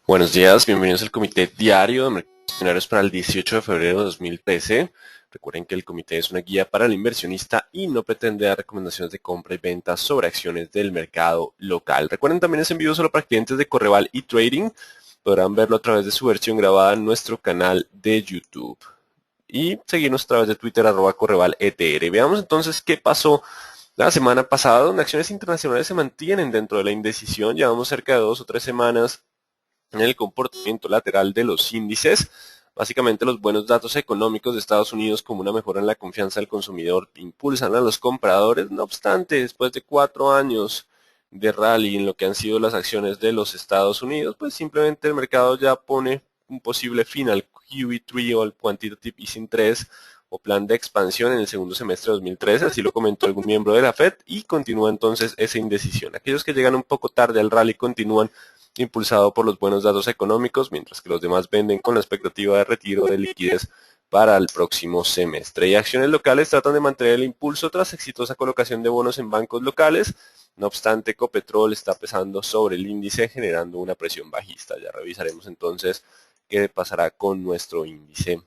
Buenos días, bienvenidos al Comité Diario de Mercados Accionarios para el 18 de febrero de 2013. Recuerden que el comité es una guía para el inversionista y no pretende dar recomendaciones de compra y venta sobre acciones del mercado local. Recuerden también es envío solo para clientes de Correval y Trading. Podrán verlo a través de su versión grabada en nuestro canal de YouTube. Y seguirnos a través de Twitter @CorrevalETR. Veamos entonces qué pasó la semana pasada, donde acciones internacionales se mantienen dentro de la indecisión. Llevamos cerca de 2 o 3 semanas en el comportamiento lateral de los índices. Básicamente los buenos datos económicos de Estados Unidos como una mejora en la confianza del consumidor impulsan a los compradores. No obstante, después de 4 años de rally en lo que han sido las acciones de los Estados Unidos, pues simplemente el mercado ya pone un posible fin al QE3 o al Quantitative Easing 3 o plan de expansión en el segundo semestre de 2013, así lo comentó algún miembro de la Fed, y continúa entonces esa indecisión. Aquellos que llegan un poco tarde al rally continúan impulsado por los buenos datos económicos, mientras que los demás venden con la expectativa de retiro de liquidez para el próximo semestre. Y acciones locales tratan de mantener el impulso tras exitosa colocación de bonos en bancos locales. No obstante, Ecopetrol está pesando sobre el índice, generando una presión bajista. Ya revisaremos entonces qué pasará con nuestro índice.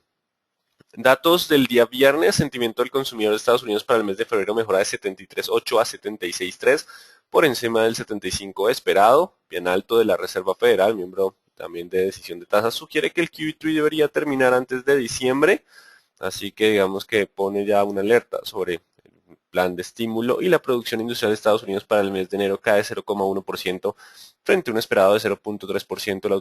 Datos del día viernes, sentimiento del consumidor de Estados Unidos para el mes de febrero mejora de 73.8 a 76.3, por encima del 75 esperado, bien alto de la Reserva Federal, miembro también de decisión de tasas, sugiere que el QE3 debería terminar antes de diciembre, así que digamos que pone ya una alerta sobre plan de estímulo. Y la producción industrial de Estados Unidos para el mes de enero cae 0,1% frente a un esperado de 0,3%. La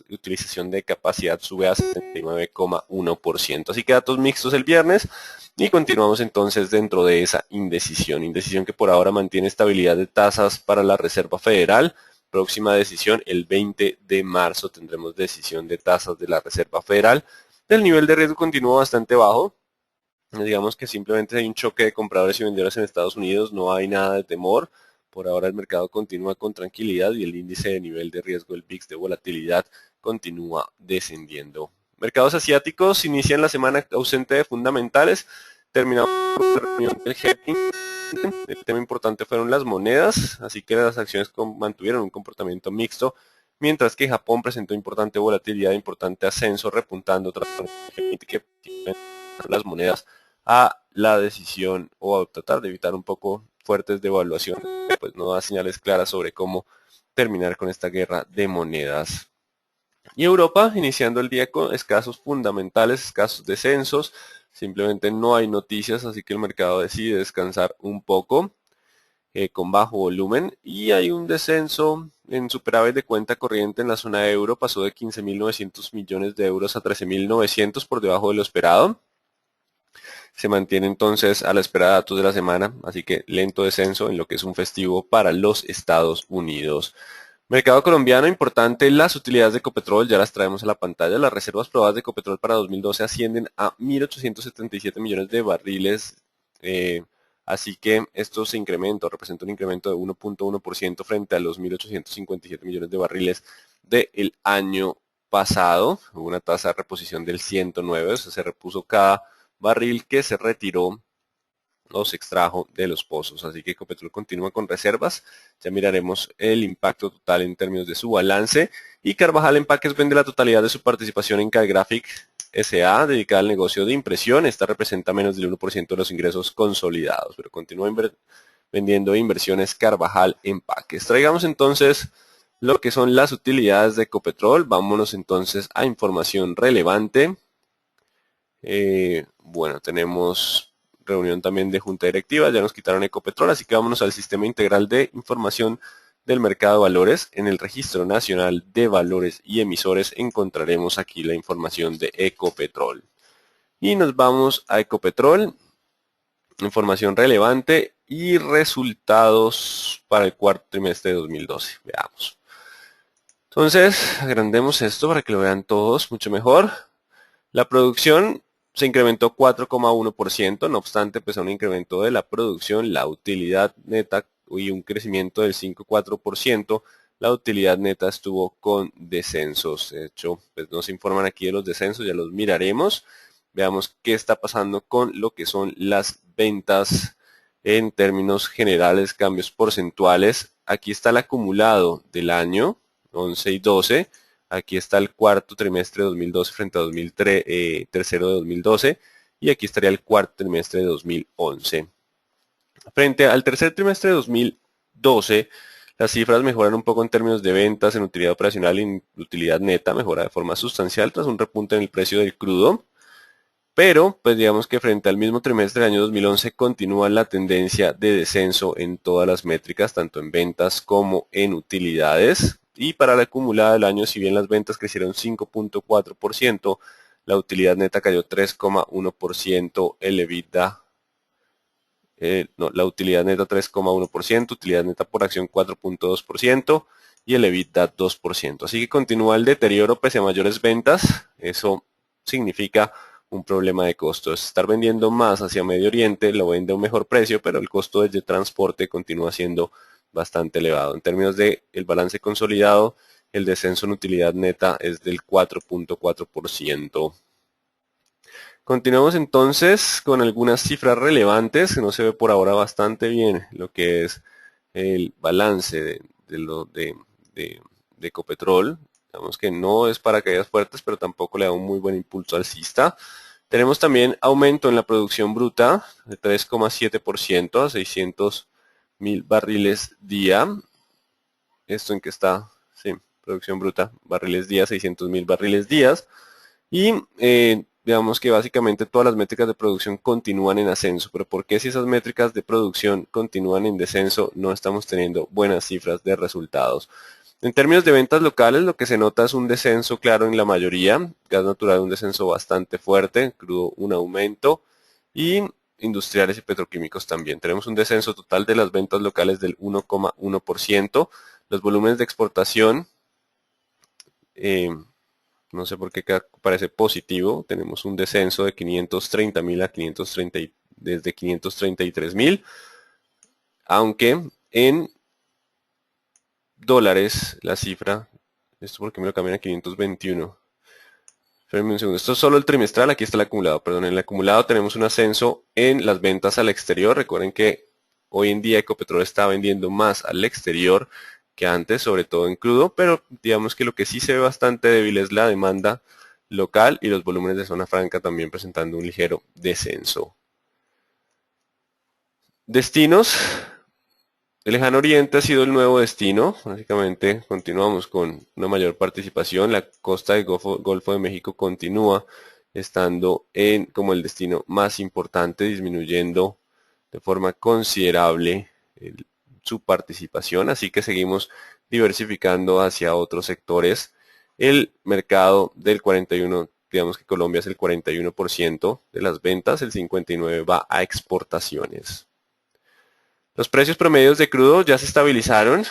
utilización de capacidad sube a 79,1%. Así que datos mixtos el viernes y continuamos entonces dentro de esa indecisión que por ahora mantiene estabilidad de tasas para la Reserva Federal. Próxima decisión el 20 de marzo tendremos decisión de tasas de la Reserva Federal. El nivel de riesgo continúa bastante bajo. Digamos que simplemente hay un choque de compradores y vendedores en Estados Unidos, no hay nada de temor. Por ahora el mercado continúa con tranquilidad y el índice de nivel de riesgo, el VIX de volatilidad, continúa descendiendo. Mercados asiáticos inician la semana ausente de fundamentales. Terminamos con la reunión del G20. El tema importante fueron las monedas, así que las acciones mantuvieron un comportamiento mixto, mientras que Japón presentó importante volatilidad, importante ascenso, repuntando tras que las monedas a la decisión o a tratar de evitar un poco fuertes devaluaciones, pues no da señales claras sobre cómo terminar con esta guerra de monedas. Y Europa iniciando el día con escasos fundamentales, escasos descensos, simplemente no hay noticias, así que el mercado decide descansar un poco con bajo volumen, y hay un descenso en superávit de cuenta corriente en la zona euro, pasó de 15.900 millones de euros a 13.900 por debajo de lo esperado. Se mantiene entonces a la espera de datos de la semana, así que lento descenso en lo que es un festivo para los Estados Unidos. Mercado colombiano, importante, las utilidades de Ecopetrol, ya las traemos a la pantalla. Las reservas probadas de Ecopetrol para 2012 ascienden a 1.877 millones de barriles, así que esto se incrementa, representa un incremento de 1,1% frente a los 1.857 millones de barriles del año pasado. Hubo una tasa de reposición del 109, o sea, se repuso cada barril que se retiró o se extrajo de los pozos. Así que Ecopetrol continúa con reservas. Ya miraremos el impacto total en términos de su balance. Y Carvajal Empaques vende la totalidad de su participación en Calgraphic SA, dedicada al negocio de impresión. Esta representa menos del 1% de los ingresos consolidados, pero continúa vendiendo inversiones Carvajal Empaques. Traigamos entonces lo que son las utilidades de Ecopetrol. Vámonos entonces a información relevante. Bueno, tenemos reunión también de junta directiva, ya nos quitaron Ecopetrol, así que vámonos al sistema integral de información del mercado de valores. En el registro nacional de valores y emisores encontraremos aquí la información de Ecopetrol. Y nos vamos a Ecopetrol, información relevante y resultados para el cuarto trimestre de 2012. Veamos. Entonces, agrandemos esto para que lo vean todos mucho mejor. La producción se incrementó 4,1%, no obstante, pues a un incremento de la producción, la utilidad neta y un crecimiento del 5,4%, la utilidad neta estuvo con descensos. De hecho, pues nos informan aquí de los descensos, ya los miraremos. Veamos qué está pasando con lo que son las ventas en términos generales, cambios porcentuales. Aquí está el acumulado del año 11 y 12. Aquí está el cuarto trimestre de 2012 frente a tercero de 2012 y aquí estaría el cuarto trimestre de 2011. Frente al tercer trimestre de 2012, las cifras mejoran un poco en términos de ventas, en utilidad operacional y en utilidad neta, mejora de forma sustancial tras un repunte en el precio del crudo. Pero, pues digamos que frente al mismo trimestre del año 2011 continúa la tendencia de descenso en todas las métricas, tanto en ventas como en utilidades. Y para la acumulada del año, si bien las ventas crecieron 5.4%, la utilidad neta cayó 3.1%, el EBITDA, la utilidad neta 3.1%, utilidad neta por acción 4.2% y el EBITDA 2%. Así que continúa el deterioro pese a mayores ventas. Eso significa un problema de costos. Estar vendiendo más hacia Medio Oriente lo vende a un mejor precio, pero el costo de transporte continúa siendo bastante elevado. En términos de el balance consolidado, el descenso en utilidad neta es del 4.4%. Continuamos entonces con algunas cifras relevantes que no se ve por ahora bastante bien lo que es el balance de Ecopetrol. Digamos que no es para caídas fuertes, pero tampoco le da un muy buen impulso alcista. Tenemos también aumento en la producción bruta de 3.7% a 600.000 barriles día. ¿Esto en qué está? Sí, producción bruta, barriles día, 600.000 barriles días. Y digamos que básicamente todas las métricas de producción continúan en ascenso. Pero ¿por qué si esas métricas de producción continúan en descenso no estamos teniendo buenas cifras de resultados? En términos de ventas locales, lo que se nota es un descenso claro en la mayoría. Gas natural un descenso bastante fuerte, crudo un aumento y industriales y petroquímicos también. Tenemos un descenso total de las ventas locales del 1.1%. Los volúmenes de exportación, no sé por qué parece positivo. Tenemos un descenso de 530.000 a 530, desde 533.000, aunque en dólares la cifra, esto porque me lo cambian a 521. Espérenme un segundo, esto es solo el trimestral, aquí está el acumulado, perdón, en el acumulado tenemos un ascenso en las ventas al exterior. Recuerden que hoy en día Ecopetrol está vendiendo más al exterior que antes, sobre todo en crudo, pero digamos que lo que sí se ve bastante débil es la demanda local y los volúmenes de zona franca también presentando un ligero descenso. Destinos. El Lejano Oriente ha sido el nuevo destino. Básicamente continuamos con una mayor participación. La costa del Golfo de México continúa estando como el destino más importante, disminuyendo de forma considerable su participación. Así que seguimos diversificando hacia otros sectores. El mercado del 41%, digamos que Colombia es el 41% de las ventas, el 59% va a exportaciones. Los precios promedios de crudo ya se estabilizaron,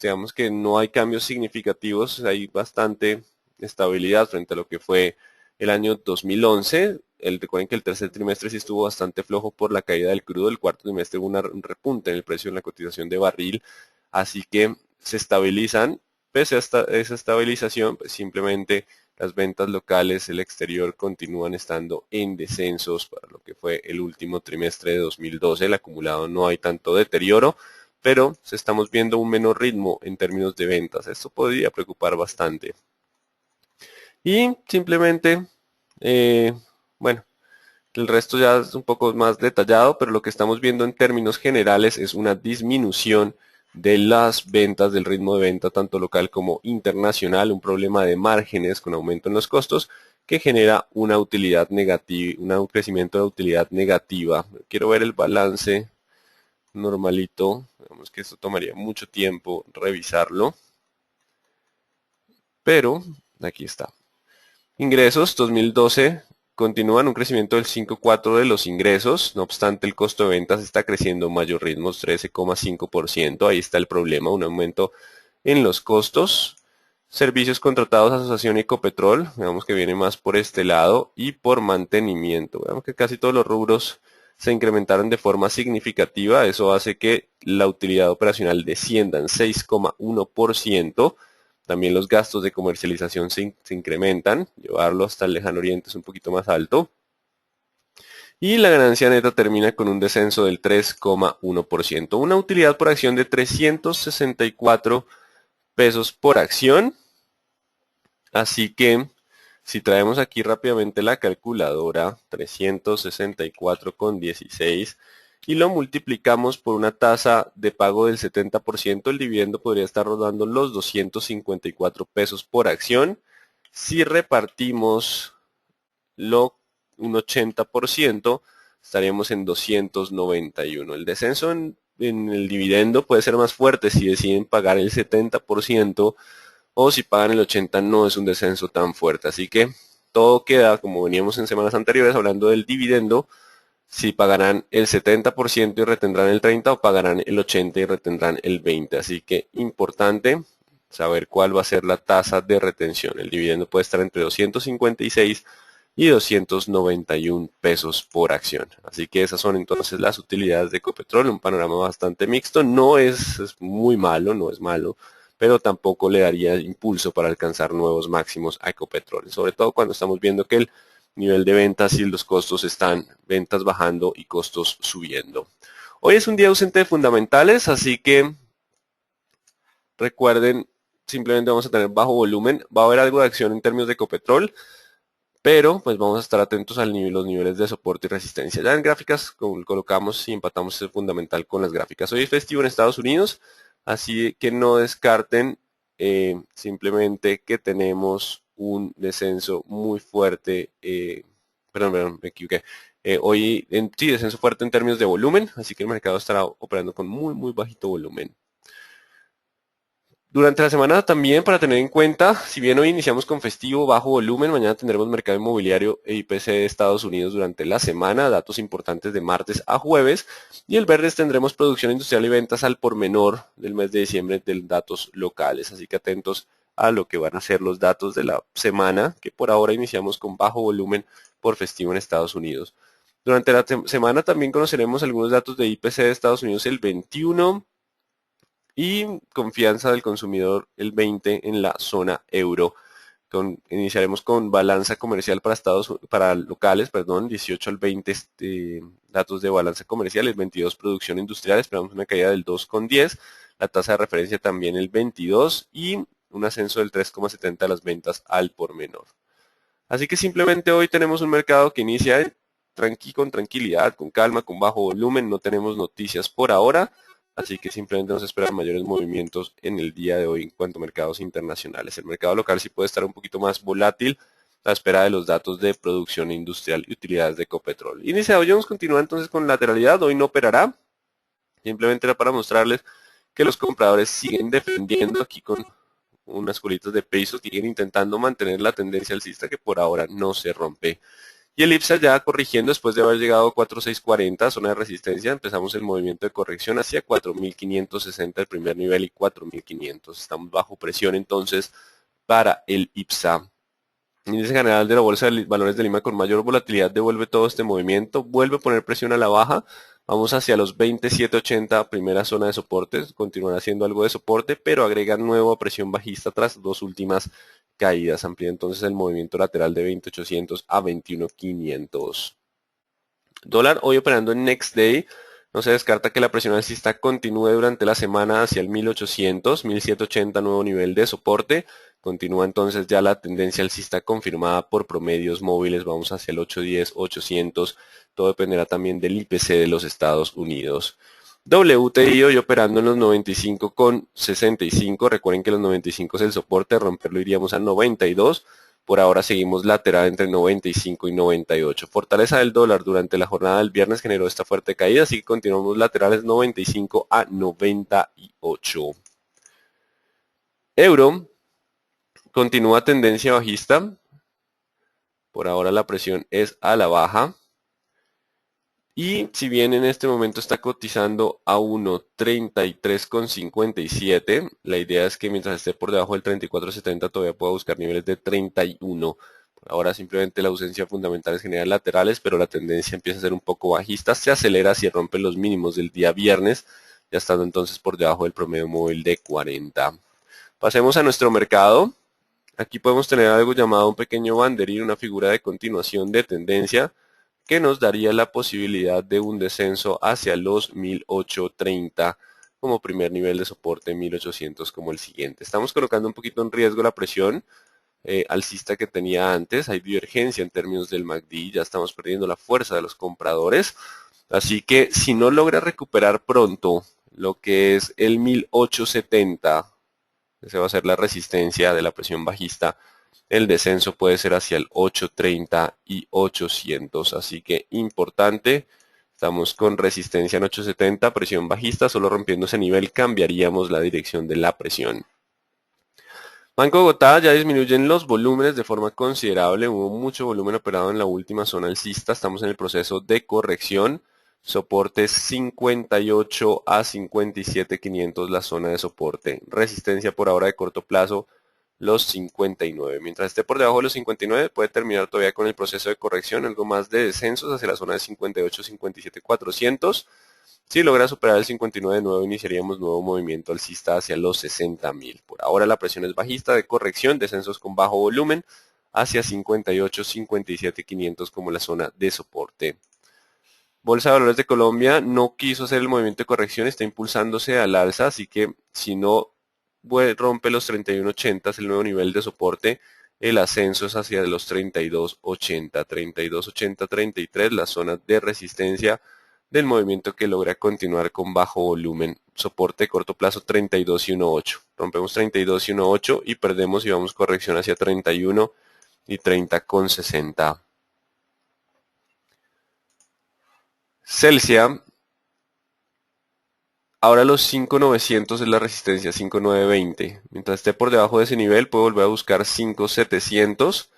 digamos que no hay cambios significativos, hay bastante estabilidad frente a lo que fue el año 2011. Recuerden que el tercer trimestre sí estuvo bastante flojo por la caída del crudo, el cuarto trimestre hubo un repunte en el precio de la cotización de barril, así que se estabilizan. Pese a esa estabilización, pues simplemente las ventas locales, el exterior continúan estando en descensos para lo que fue el último trimestre de 2012. El acumulado no hay tanto deterioro, pero estamos viendo un menor ritmo en términos de ventas. Esto podría preocupar bastante. Y simplemente, bueno, el resto ya es un poco más detallado, pero lo que estamos viendo en términos generales es una disminución de las ventas, del ritmo de venta tanto local como internacional, un problema de márgenes con aumento en los costos que genera una utilidad negativa, un crecimiento de utilidad negativa. Quiero ver el balance normalito, digamos que esto tomaría mucho tiempo revisarlo, pero aquí está. Ingresos 2012 continúan un crecimiento del 5.4% de los ingresos, no obstante el costo de ventas está creciendo a mayor ritmo, 13.5%, ahí está el problema, un aumento en los costos. Servicios contratados, Asociación Ecopetrol, digamos que viene más por este lado, y por mantenimiento. Veamos que casi todos los rubros se incrementaron de forma significativa, eso hace que la utilidad operacional descienda en 6.1%. También los gastos de comercialización se incrementan, llevarlo hasta el Lejano Oriente es un poquito más alto. Y la ganancia neta termina con un descenso del 3.1%. Una utilidad por acción de 364 pesos por acción. Así que si traemos aquí rápidamente la calculadora 364,16 y lo multiplicamos por una tasa de pago del 70%, el dividendo podría estar rodando los 254 pesos por acción. Si repartimos un 80%, estaríamos en 291. El descenso en el dividendo puede ser más fuerte si deciden pagar el 70%, o si pagan el 80% no es un descenso tan fuerte. Así que todo queda, como veníamos en semanas anteriores hablando del dividendo, si pagarán el 70% y retendrán el 30%, o pagarán el 80% y retendrán el 20%. Así que importante saber cuál va a ser la tasa de retención. El dividendo puede estar entre 256 y 291 pesos por acción. Así que esas son entonces las utilidades de Ecopetrol, un panorama bastante mixto. No es muy malo, no es malo, pero tampoco le daría impulso para alcanzar nuevos máximos a Ecopetrol, sobre todo cuando estamos viendo que el nivel de ventas y los costos están, ventas bajando y costos subiendo. Hoy es un día ausente de fundamentales, así que recuerden, simplemente vamos a tener bajo volumen. Va a haber algo de acción en términos de Ecopetrol, pero pues vamos a estar atentos a los niveles de soporte y resistencia. Ya en gráficas colocamos y empatamos ese fundamental con las gráficas. Hoy es festivo en Estados Unidos, así que no descarten simplemente que tenemos un descenso muy fuerte, perdón, me equivoqué. Hoy sí, descenso fuerte en términos de volumen, así que el mercado estará operando con muy bajito volumen. Durante la semana también, para tener en cuenta, si bien hoy iniciamos con festivo bajo volumen, mañana tendremos mercado inmobiliario e IPC de Estados Unidos durante la semana, datos importantes de martes a jueves, y el viernes tendremos producción industrial y ventas al por menor del mes de diciembre de datos locales, así que atentos a lo que van a ser los datos de la semana, que por ahora iniciamos con bajo volumen por festivo en Estados Unidos. Durante la semana también conoceremos algunos datos de IPC de Estados Unidos el 21, y confianza del consumidor el 20 en la zona euro. Iniciaremos con balanza comercial para locales, 18 al 20 datos de balanza comercial, el 22 producción industrial, esperamos una caída del 2,10, la tasa de referencia también el 22 y un ascenso del 3,70 de las ventas al por menor. Así que simplemente hoy tenemos un mercado que inicia con tranquilidad, con calma, con bajo volumen, no tenemos noticias por ahora. Así que simplemente nos esperan mayores movimientos en el día de hoy en cuanto a mercados internacionales. El mercado local sí puede estar un poquito más volátil a la espera de los datos de producción industrial y utilidades de Ecopetrol. Índice Dow Jones continúa entonces con lateralidad, hoy no operará. Simplemente era para mostrarles que los compradores siguen defendiendo aquí con unas colitas de pesos, siguen intentando mantener la tendencia alcista que por ahora no se rompe. Y el IPSA ya corrigiendo después de haber llegado a 4,640, zona de resistencia, empezamos el movimiento de corrección hacia 4.560 el primer nivel y 4.500. Estamos bajo presión entonces para el IPSA. Índice general de la Bolsa de Valores de Lima con mayor volatilidad devuelve todo este movimiento, vuelve a poner presión a la baja, vamos hacia los 27.80, primera zona de soporte, continuará haciendo algo de soporte, pero agrega nueva presión bajista tras dos últimas caídas, amplía entonces el movimiento lateral de 20.800 a 21.500. Dólar hoy operando en Next Day, no se descarta que la presión alcista continúe durante la semana hacia el 1800, 1780 nuevo nivel de soporte. Continúa entonces ya la tendencia alcista confirmada por promedios móviles. Vamos hacia el 810, 800. Todo dependerá también del IPC de los Estados Unidos. WTI hoy operando en los 95,65. Recuerden que los 95 es el soporte, romperlo iríamos a 92. Por ahora seguimos lateral entre 95 y 98. Fortaleza del dólar durante la jornada del viernes generó esta fuerte caída, así que continuamos laterales 95 a 98. Euro continúa tendencia bajista. Por ahora la presión es a la baja. Y si bien en este momento está cotizando a 1.33,57, la idea es que mientras esté por debajo del 34.70 todavía pueda buscar niveles de 31. Por ahora simplemente la ausencia de fundamentales genera laterales, pero la tendencia empieza a ser un poco bajista. Se acelera si rompe los mínimos del día viernes, ya estando entonces por debajo del promedio móvil de 40. Pasemos a nuestro mercado. Aquí podemos tener algo llamado un pequeño banderín, una figura de continuación de tendencia, que nos daría la posibilidad de un descenso hacia los 1830 como primer nivel de soporte, 1800 como el siguiente. Estamos colocando un poquito en riesgo la presión, alcista que tenía antes. Hay divergencia en términos del MACD, ya estamos perdiendo la fuerza de los compradores. Así que si no logra recuperar pronto lo que es el 1870, esa va a ser la resistencia de la presión bajista, el descenso puede ser hacia el 830 y 800. Así que importante, estamos con resistencia en 870, presión bajista, solo rompiendo ese nivel cambiaríamos la dirección de la presión. Banco de Bogotá ya disminuyen los volúmenes de forma considerable, hubo mucho volumen operado en la última zona alcista, estamos en el proceso de corrección, soportes 58 a 57.500 la zona de soporte, resistencia por ahora de corto plazo los 59, mientras esté por debajo de los 59 puede terminar todavía con el proceso de corrección, algo más de descensos hacia la zona de 58, 57.400. Si logra superar el 59 de nuevo, iniciaríamos nuevo movimiento alcista hacia los 60.000. Por ahora la presión es bajista de corrección, descensos con bajo volumen hacia 58, 57.500 como la zona de soporte. Bolsa de Valores de Colombia no quiso hacer el movimiento de corrección, está impulsándose al alza, así que si no rompe los 31.80, es el nuevo nivel de soporte, el ascenso es hacia los 32.80, 32.80, 33, la zona de resistencia del movimiento que logra continuar con bajo volumen. Soporte de corto plazo 32 y 1.8. Rompemos 32 y 1.8 y perdemos y vamos corrección hacia 31 y 30.60. Celsia, ahora los 5.900 es la resistencia, 5.920. Mientras esté por debajo de ese nivel puede volver a buscar 5.700.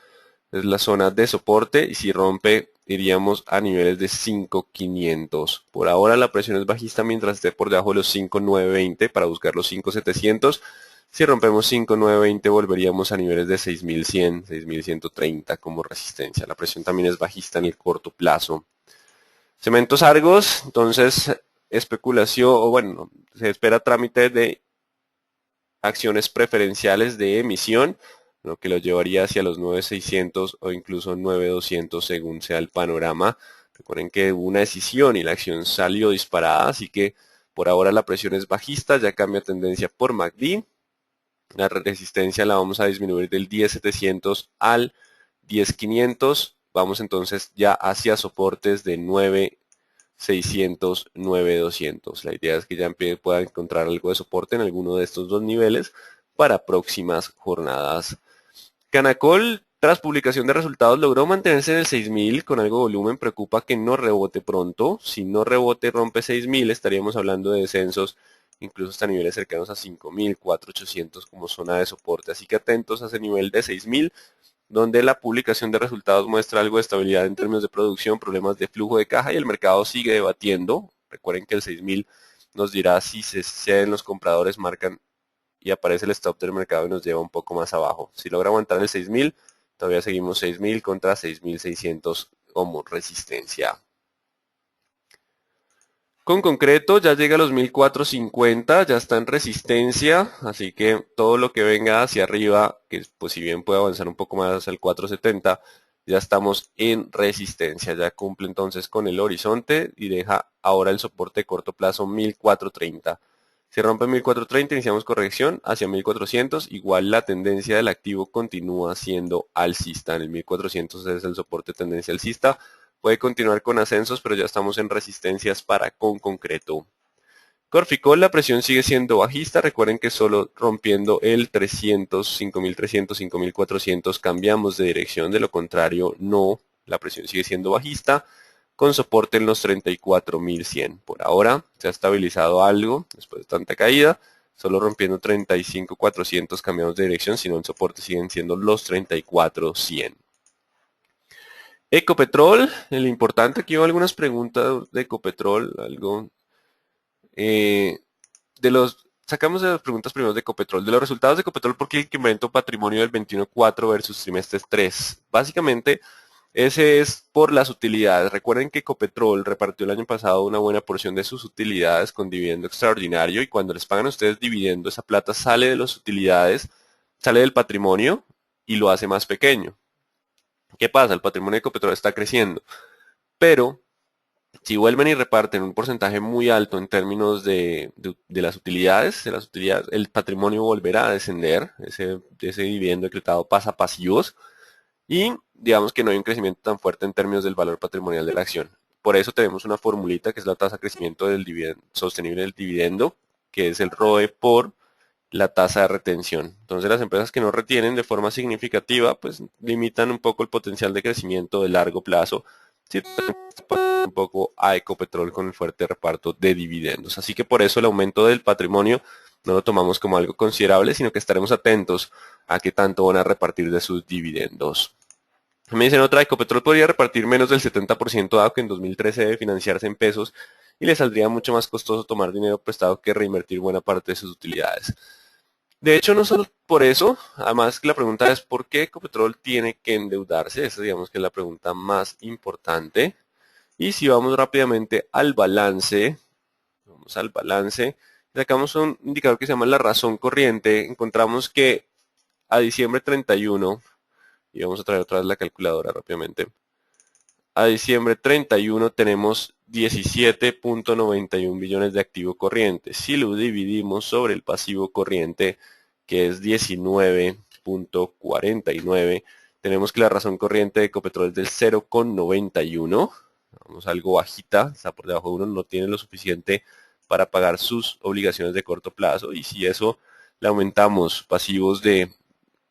Es la zona de soporte y si rompe iríamos a niveles de 5.500. Por ahora la presión es bajista mientras esté por debajo de los 5.920 para buscar los 5.700. Si rompemos 5.920 volveríamos a niveles de 6.100, 6.130 como resistencia. La presión también es bajista en el corto plazo. Cementos Argos, entonces especulación, o bueno, se espera trámite de acciones preferenciales de emisión, lo que lo llevaría hacia los 9.600 o incluso 9.200 según sea el panorama. Recuerden que hubo una decisión y la acción salió disparada, así que por ahora la presión es bajista, ya cambia tendencia por MACD. La resistencia la vamos a disminuir del 10.700 al 10.500. Vamos entonces ya hacia soportes de 9.600, 9.200. La idea es que ya pueda encontrar algo de soporte en alguno de estos dos niveles para próximas jornadas. Canacol, tras publicación de resultados, logró mantenerse en el 6.000 con algo de volumen. Preocupa que no rebote pronto. Si no rebote y rompe 6.000, estaríamos hablando de descensos incluso hasta niveles cercanos a 5.000, 4.800 como zona de soporte. Así que atentos a ese nivel de 6.000, donde la publicación de resultados muestra algo de estabilidad en términos de producción, problemas de flujo de caja y el mercado sigue debatiendo. Recuerden que el 6.000 nos dirá si se ceden los compradores, marcan y aparece el stop del mercado y nos lleva un poco más abajo. Si logra aguantar el 6.000, todavía seguimos 6.000 contra 6.600 como resistencia. Con concreto ya llega a los 1.450, ya está en resistencia, así que todo lo que venga hacia arriba, que pues si bien puede avanzar un poco más hacia el 470, ya estamos en resistencia, ya cumple entonces con el horizonte y deja ahora el soporte de corto plazo 1.430. Si rompe 1.430 iniciamos corrección hacia 1.400, igual la tendencia del activo continúa siendo alcista, en el 1.400 es el soporte de tendencia alcista. Puede continuar con ascensos, pero ya estamos en resistencias para con concreto. Corficol, la presión sigue siendo bajista. Recuerden que solo rompiendo el 300, 5.300, 5.400 cambiamos de dirección. De lo contrario, no. La presión sigue siendo bajista con soporte en los 34.100. Por ahora se ha estabilizado algo después de tanta caída. Solo rompiendo 35.400 cambiamos de dirección, sino en soporte siguen siendo los 34.100. Ecopetrol, el importante, aquí hay algunas preguntas de Ecopetrol, algo sacamos de las preguntas primero de Ecopetrol, de los resultados de Ecopetrol, ¿por qué el incremento patrimonio del 21.4 versus trimestres 3? Básicamente, ese es por las utilidades. Recuerden que Ecopetrol repartió el año pasado una buena porción de sus utilidades con dividendo extraordinario y cuando les pagan a ustedes dividendo, esa plata sale de las utilidades, sale del patrimonio y lo hace más pequeño. ¿Qué pasa? El patrimonio de Ecopetrol está creciendo, pero Si vuelven y reparten un porcentaje muy alto en términos de las utilidades, el patrimonio volverá a descender, ese dividendo decretado pasa a pasivos y digamos que no hay un crecimiento tan fuerte en términos del valor patrimonial de la acción. Por eso tenemos una formulita que es la tasa de crecimiento del dividendo, sostenible del dividendo, que es el ROE por la tasa de retención. Entonces las empresas que no retienen de forma significativa, pues limitan un poco el potencial de crecimiento de largo plazo, si un poco a Ecopetrol con el fuerte reparto de dividendos. Así que por eso el aumento del patrimonio no lo tomamos como algo considerable, sino que estaremos atentos a qué tanto van a repartir de sus dividendos. Me dicen otra, Ecopetrol podría repartir menos del 70% dado que en 2013 debe financiarse en pesos y le saldría mucho más costoso tomar dinero prestado que reinvertir buena parte de sus utilidades. De hecho, no solo por eso, además que la pregunta es ¿por qué Ecopetrol tiene que endeudarse? Esa digamos que es la pregunta más importante. Y si vamos rápidamente al balance, sacamos un indicador que se llama la razón corriente, encontramos que a diciembre 31, y vamos a traer otra vez la calculadora rápidamente, a diciembre 31 tenemos 17.91 billones de activo corriente. Si lo dividimos sobre el pasivo corriente, que es 19.49, tenemos que la razón corriente de Ecopetrol es del 0.91. Vamos algo bajita, está por debajo de 1, no tiene lo suficiente para pagar sus obligaciones de corto plazo. Y si eso le aumentamos pasivos de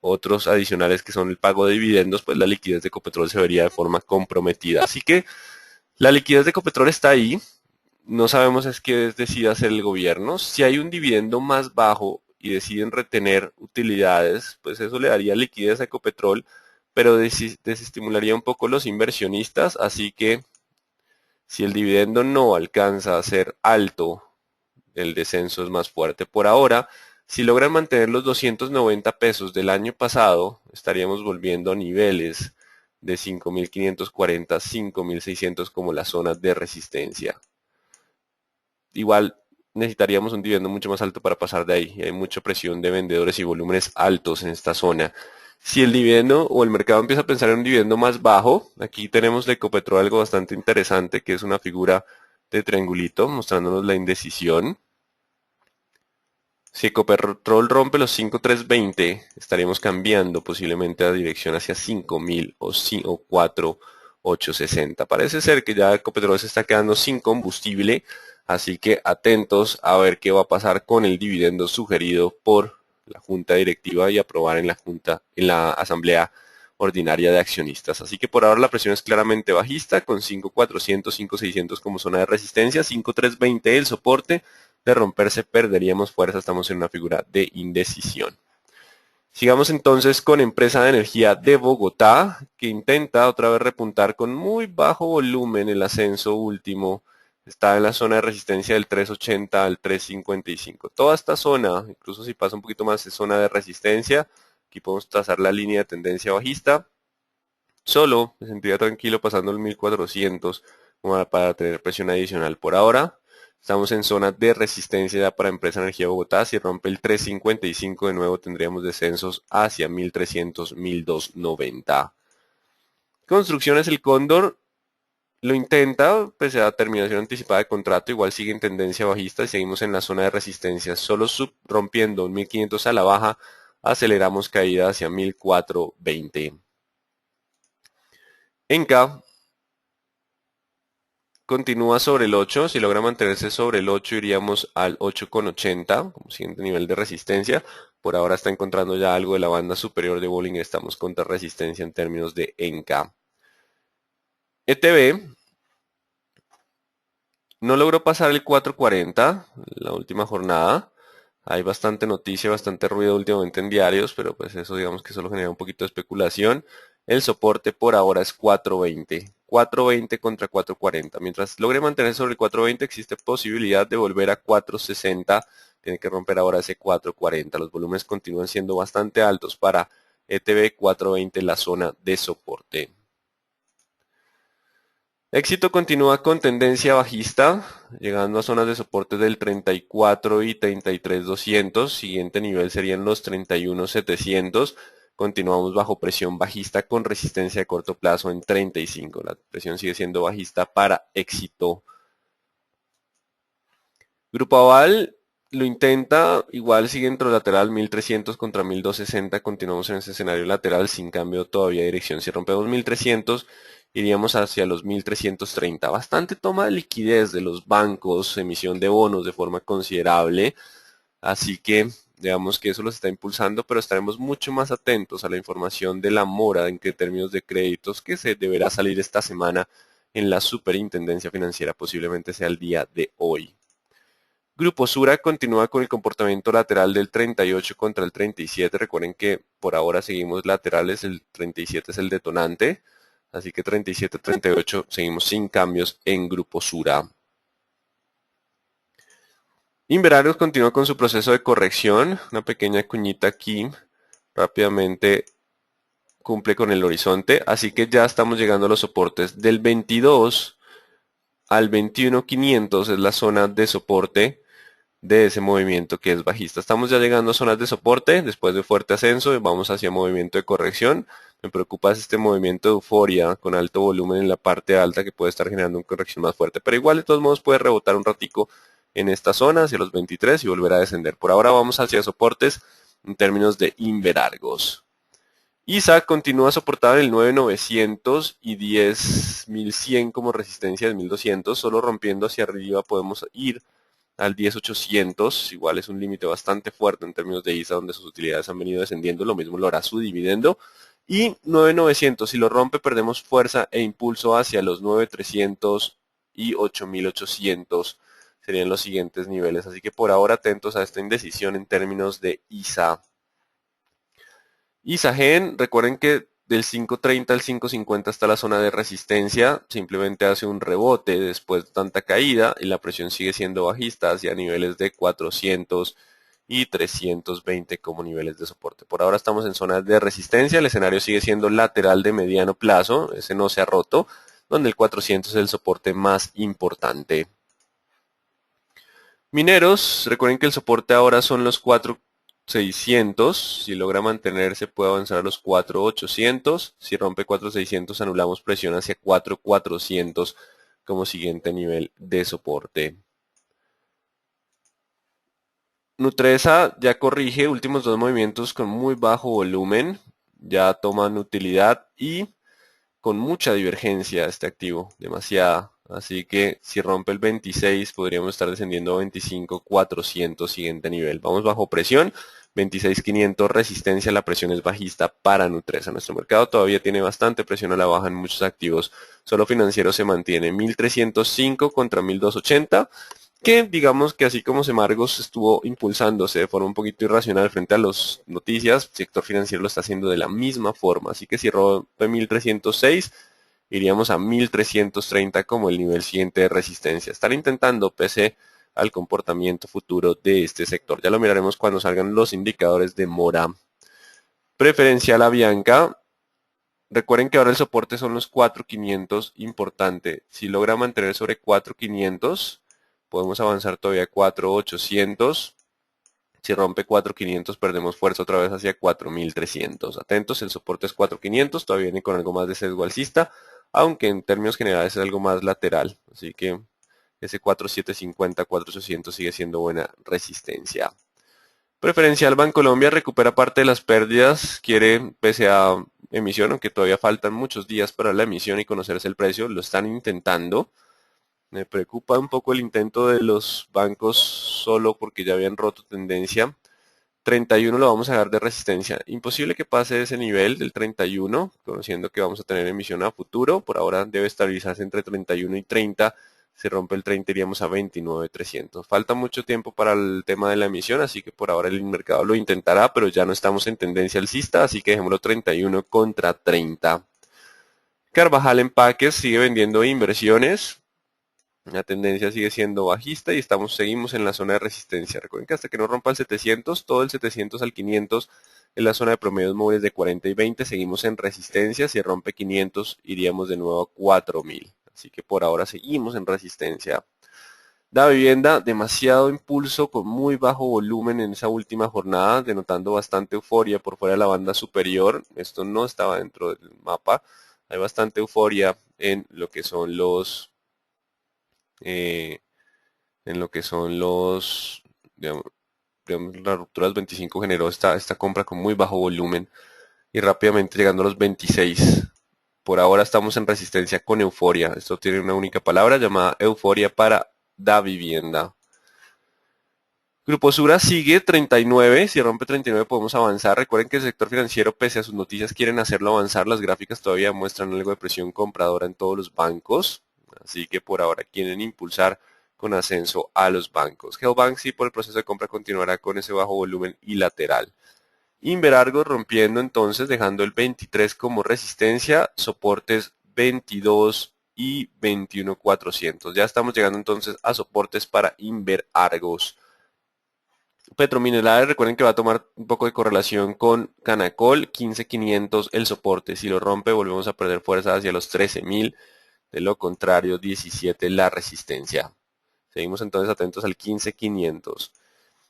otros adicionales que son el pago de dividendos, pues la liquidez de Ecopetrol se vería de forma comprometida. Así que la liquidez de Ecopetrol está ahí. No sabemos es qué decide hacer el gobierno. Si hay un dividendo más bajo y deciden retener utilidades, pues eso le daría liquidez a Ecopetrol, pero desestimularía un poco los inversionistas. Así que si el dividendo no alcanza a ser alto, el descenso es más fuerte. Por ahora, si logran mantener los 290 pesos del año pasado, estaríamos volviendo a niveles de 5.540, 5.600 como la zona de resistencia. Igual necesitaríamos un dividendo mucho más alto para pasar de ahí. Hay mucha presión de vendedores y volúmenes altos en esta zona. Si el dividendo o el mercado empieza a pensar en un dividendo más bajo, aquí tenemos de Ecopetrol algo bastante interesante, que es una figura de triangulito mostrándonos la indecisión. Si Ecopetrol rompe los 5.320, estaríamos cambiando posiblemente la dirección hacia 5.000 o 4.860. Parece ser que ya Ecopetrol se está quedando sin combustible, así que atentos a ver qué va a pasar con el dividendo sugerido por la Junta Directiva y aprobar en la Asamblea Ordinaria de Accionistas. Así que por ahora la presión es claramente bajista, con 5.400, 5.600 como zona de resistencia, 5.320 el soporte. De romperse perderíamos fuerza, estamos en una figura de indecisión. Sigamos entonces con Empresa de Energía de Bogotá, que intenta otra vez repuntar con muy bajo volumen. El ascenso último está en la zona de resistencia del 3.80 al 3.55. Toda esta zona, incluso si pasa un poquito más, es zona de resistencia. Aquí podemos trazar la línea de tendencia bajista. Solo me sentiría tranquilo pasando el 1400 para tener presión adicional por ahora. Estamos en zona de resistencia para Empresa Energía Bogotá. Si rompe el 355 de nuevo tendríamos descensos hacia 1300, 1290. Construcciones El Cóndor lo intenta, pese a terminación anticipada de contrato, igual sigue en tendencia bajista y seguimos en la zona de resistencia. Solo rompiendo 1500 a la baja, aceleramos caída hacia 1420. Enca continúa sobre el 8, si logra mantenerse sobre el 8 iríamos al 8,80 como siguiente nivel de resistencia. Por ahora está encontrando ya algo de la banda superior de Bollinger, estamos contra resistencia en términos de Enca. ETB no logró pasar el 4.40 la última jornada. Hay bastante noticia, bastante ruido últimamente en diarios, pero pues eso digamos que solo genera un poquito de especulación. El soporte por ahora es 4.20. 4.20 contra 4.40. Mientras logre mantener sobre el 4.20 existe posibilidad de volver a 4.60. Tiene que romper ahora ese 4.40. Los volúmenes continúan siendo bastante altos para ETB. 4.20 la zona de soporte. Éxito continúa con tendencia bajista, llegando a zonas de soporte del 34 y 33.200. Siguiente nivel serían los 31.700. continuamos bajo presión bajista con resistencia de corto plazo en 35. La presión sigue siendo bajista para éxito. Grupo Aval lo intenta, igual sigue dentro lateral 1300 contra 1260, continuamos en ese escenario lateral sin cambio todavía de dirección. Si rompemos 1300, iríamos hacia los 1330. Bastante toma de liquidez de los bancos, emisión de bonos de forma considerable, así que digamos que eso los está impulsando, pero estaremos mucho más atentos a la información de la mora en términos de créditos que se deberá salir esta semana en la Superintendencia Financiera, posiblemente sea el día de hoy. Grupo Sura continúa con el comportamiento lateral del 38 contra el 37. Recuerden que por ahora seguimos laterales, el 37 es el detonante. Así que 37-38 seguimos sin cambios en Grupo Sura. Inverargos continúa con su proceso de corrección. Una pequeña cuñita aquí. Rápidamente cumple con el horizonte. Así que ya estamos llegando a los soportes. Del 22 al 21.500 es la zona de soporte de ese movimiento que es bajista. Estamos ya llegando a zonas de soporte después de fuerte ascenso y vamos hacia movimiento de corrección. Me preocupa este movimiento de euforia con alto volumen en la parte alta que puede estar generando una corrección más fuerte, pero igual de todos modos puede rebotar un ratico en esta zona hacia los 23 y volver a descender. Por ahora vamos hacia soportes en términos de Inverargos. ISA continúa soportado en el 9.900 y 10.100 como resistencia de 1.200, solo rompiendo hacia arriba podemos ir al 10.800, igual es un límite bastante fuerte en términos de ISA, donde sus utilidades han venido descendiendo, lo mismo lo hará su dividendo. Y 9.900, si lo rompe, perdemos fuerza e impulso hacia los 9.300 y 8.800, serían los siguientes niveles. Así que por ahora atentos a esta indecisión en términos de ISA. ISAGEN, recuerden que del 5.30 al 5.50 está la zona de resistencia, simplemente hace un rebote después de tanta caída y la presión sigue siendo bajista hacia niveles de 400 y 320 como niveles de soporte. Por ahora estamos en zonas de resistencia, el escenario sigue siendo lateral de mediano plazo, ese no se ha roto, donde el 400 es el soporte más importante. Mineros, recuerden que el soporte ahora son los 4.600, si logra mantenerse puede avanzar a los 4.800, si rompe 4.600 anulamos presión hacia 4.400 como siguiente nivel de soporte. Nutresa ya corrige últimos dos movimientos con muy bajo volumen, ya toman utilidad y con mucha divergencia este activo, demasiada. Así que si rompe el 26 podríamos estar descendiendo a 25.400 siguiente nivel. Vamos bajo presión, 26.500 resistencia, la presión es bajista para Nutresa. Nuestro mercado todavía tiene bastante presión a la baja en muchos activos. Solo financiero se mantiene 1.305 contra 1.280. Que digamos que así como Semargos estuvo impulsándose de forma un poquito irracional frente a las noticias, el sector financiero lo está haciendo de la misma forma. Así que si rompe 1.306, iríamos a 1.330 como el nivel siguiente de resistencia. Están intentando pese al comportamiento futuro de este sector. Ya lo miraremos cuando salgan los indicadores de mora. Preferencial Avianca. Recuerden que ahora el soporte son los 4.500, importante. Si logra mantener sobre 4.500, podemos avanzar todavía a 4.800. Si rompe 4.500 perdemos fuerza otra vez hacia 4.300. Atentos, el soporte es 4.500, todavía viene con algo más de sesgo alcista, aunque en términos generales es algo más lateral. Así que ese 4.750, 4.800 sigue siendo buena resistencia. Preferencial Bancolombia recupera parte de las pérdidas, quiere pese a emisión, aunque todavía faltan muchos días para la emisión y conocerse el precio, lo están intentando. Me preocupa un poco el intento de los bancos solo porque ya habían roto tendencia. 31 lo vamos a dejar de resistencia. Imposible que pase ese nivel del 31, conociendo que vamos a tener emisión a futuro. Por ahora debe estabilizarse entre 31 y 30. Si rompe el 30 iríamos a 29.300. Falta mucho tiempo para el tema de la emisión, así que por ahora el mercado lo intentará, pero ya no estamos en tendencia alcista, así que dejémoslo 31 contra 30. Carvajal Empaques sigue vendiendo inversiones. La tendencia sigue siendo bajista y seguimos en la zona de resistencia. Recuerden que hasta que no rompa el 700, todo el 700 al 500 en la zona de promedios móviles de 40 y 20, seguimos en resistencia. Si rompe 500, iríamos de nuevo a 4.000. Así que por ahora seguimos en resistencia. Da Vivienda, demasiado impulso con muy bajo volumen en esa última jornada, denotando bastante euforia por fuera de la banda superior. Esto no estaba dentro del mapa. Hay bastante euforia en lo que son eh, digamos, la ruptura de los 25 generó esta compra con muy bajo volumen y rápidamente llegando a los 26. Por ahora estamos en resistencia con euforia. Esto tiene una única palabra llamada euforia para Da Vivienda. Grupo Sura sigue 39, si rompe 39 podemos avanzar. Recuerden que el sector financiero, pese a sus noticias, quieren hacerlo avanzar. Las gráficas todavía muestran algo de presión compradora en todos los bancos, así que por ahora quieren impulsar con ascenso a los bancos. Hellbank sí por el proceso de compra continuará con ese bajo volumen y lateral. Inverargo rompiendo entonces, dejando el 23 como resistencia, soportes 22 y 21.400. Ya estamos llegando entonces a soportes para Inverargos. Petrominerales, recuerden que va a tomar un poco de correlación con Canacol, 15.500 el soporte. Si lo rompe, volvemos a perder fuerza hacia los 13.000. De lo contrario, 17 la resistencia. Seguimos entonces atentos al 15.500.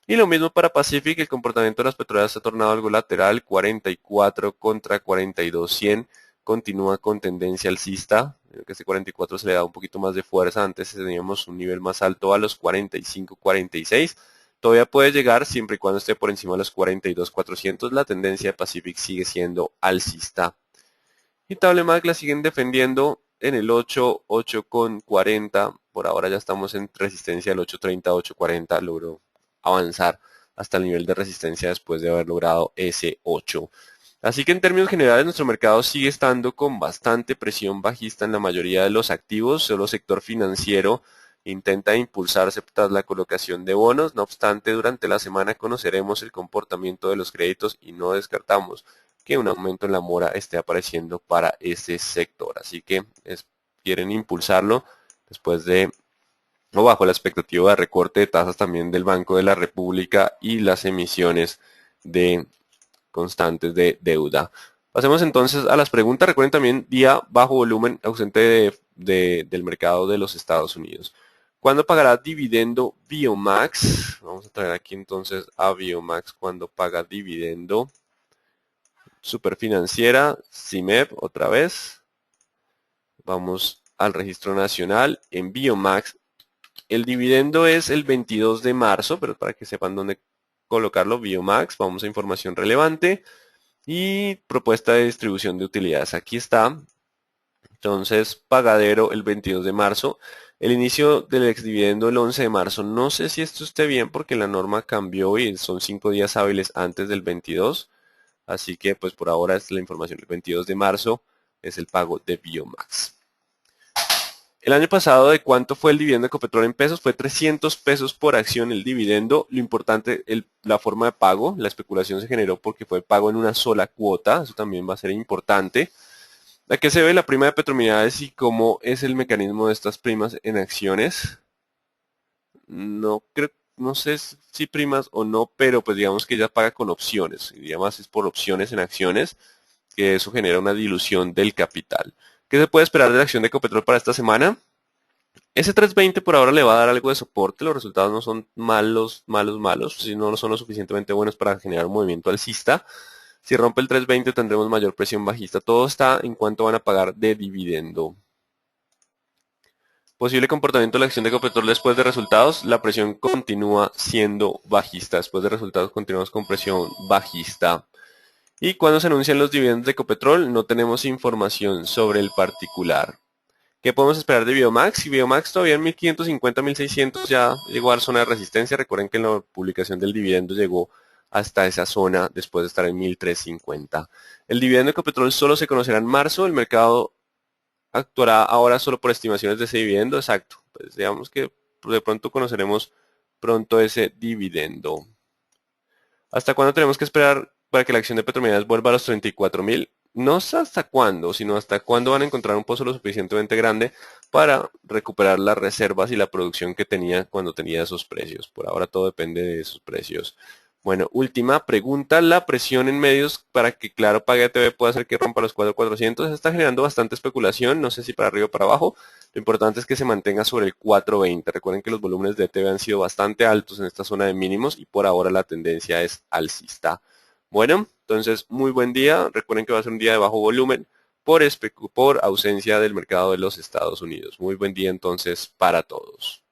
Y lo mismo para Pacific, el comportamiento de las petroleras se ha tornado algo lateral, 44 contra 42.100. Continúa con tendencia alcista. Que este 44 se le da un poquito más de fuerza. Antes teníamos un nivel más alto a los 45, 46. Todavía puede llegar siempre y cuando esté por encima de los 42.400. La tendencia de Pacific sigue siendo alcista. Y Tablemag la siguen defendiendo en el 8, 8,40. Por ahora ya estamos en resistencia del 8.30, 8.40. Logró avanzar hasta el nivel de resistencia después de haber logrado ese 8. Así que en términos generales nuestro mercado sigue estando con bastante presión bajista en la mayoría de los activos. Solo sector financiero intenta impulsarse tras la colocación de bonos. No obstante, durante la semana conoceremos el comportamiento de los créditos y no descartamos que un aumento en la mora esté apareciendo para ese sector. Así que quieren impulsarlo después de o bajo la expectativa de recorte de tasas también del Banco de la República y las emisiones de constantes de deuda. Pasemos entonces a las preguntas. Recuerden también día bajo volumen ausente del mercado de los Estados Unidos. ¿Cuándo pagará dividendo Biomax? Vamos a traer aquí entonces a Biomax cuando paga dividendo. Superfinanciera, CIMEP otra vez. Vamos al registro nacional en Biomax. El dividendo es el 22 de marzo, pero para que sepan dónde colocarlo, Biomax, vamos a información relevante y propuesta de distribución de utilidades. Aquí está. Entonces, pagadero el 22 de marzo. El inicio del exdividendo el 11 de marzo. No sé si esto esté bien porque la norma cambió y son 5 días hábiles antes del 22. Así que pues por ahora es la información. El 22 de marzo es el pago de Biomax. El año pasado, ¿de cuánto fue el dividendo de Ecopetrol en pesos? Fue 300 pesos por acción el dividendo. Lo importante, la forma de pago, la especulación se generó porque fue pago en una sola cuota. Eso también va a ser importante. ¿A qué se ve la prima de Petrominerales y cómo es el mecanismo de estas primas en acciones? No sé si primas o no, pero pues digamos que ella paga con opciones. Y además es por opciones en acciones, que eso genera una dilución del capital. ¿Qué se puede esperar de la acción de Ecopetrol para esta semana? Ese 320 por ahora le va a dar algo de soporte, los resultados no son malos, sino no son lo suficientemente buenos para generar un movimiento alcista. Si rompe el 320 tendremos mayor presión bajista. Todo está en cuánto van a pagar de dividendo. Posible comportamiento de la acción de Ecopetrol después de resultados. La presión continúa siendo bajista. Después de resultados continuamos con presión bajista. Y cuando se anuncian los dividendos de Ecopetrol no tenemos información sobre el particular. ¿Qué podemos esperar de Biomax? Y Biomax todavía en 1550, 1600 ya llegó a la zona de resistencia. Recuerden que en la publicación del dividendo llegó hasta esa zona después de estar en 1350. El dividendo de Ecopetrol solo se conocerá en marzo. El mercado actuará ahora solo por estimaciones de ese dividendo. Exacto. Pues digamos que de pronto conoceremos pronto ese dividendo. ¿Hasta cuándo tenemos que esperar para que la acción de Petrominerales vuelva a los 34.000? No sé hasta cuándo, sino hasta cuándo van a encontrar un pozo lo suficientemente grande para recuperar las reservas y la producción que tenía cuando tenía esos precios. Por ahora todo depende de esos precios. Bueno, última pregunta. La presión en medios para que Claro Pague TV pueda hacer que rompa los 4.400 está generando bastante especulación. No sé si para arriba o para abajo. Lo importante es que se mantenga sobre el 4.20. Recuerden que los volúmenes de TV han sido bastante altos en esta zona de mínimos y por ahora la tendencia es alcista. Bueno, entonces muy buen día. Recuerden que va a ser un día de bajo volumen por ausencia del mercado de los Estados Unidos. Muy buen día entonces para todos.